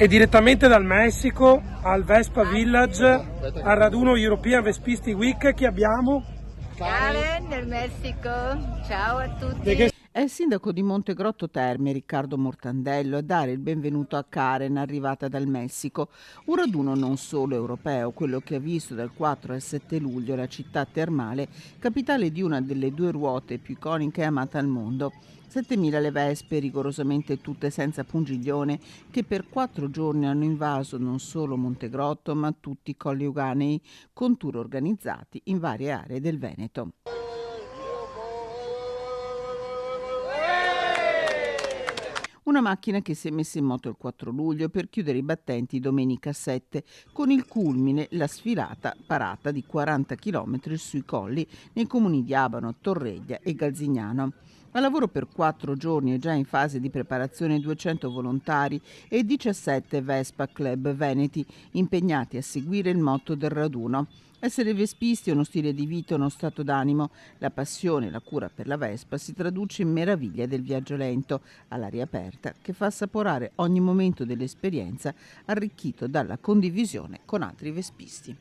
E direttamente dal Messico al Vespa Village, al raduno European Vespisti Week, che abbiamo Karen del Messico, ciao a tutti. È il sindaco di Montegrotto Terme, Riccardo Mortandello, a dare il benvenuto a Karen, arrivata dal Messico. Un raduno non solo europeo, quello che ha visto dal 4 al 7 luglio la città termale, capitale di una delle due ruote più iconiche e amate al mondo. 7.000 le vespe, rigorosamente tutte senza pungiglione, che per 4 giorni hanno invaso non solo Montegrotto, ma tutti i Colli Euganei, con tour organizzati in varie aree del Veneto. Una macchina che si è messa in moto il 4 luglio per chiudere i battenti domenica 7, con il culmine la sfilata parata di 40 km sui colli nei comuni di Abano, Torreglia e Galzignano. A lavoro per 4 giorni e già in fase di preparazione 200 volontari e 17 Vespa Club veneti impegnati a seguire il motto del raduno. Essere vespisti è uno stile di vita, uno stato d'animo. La passione e la cura per la Vespa si traduce in meraviglia del viaggio lento, all'aria aperta, che fa assaporare ogni momento dell'esperienza, arricchito dalla condivisione con altri vespisti.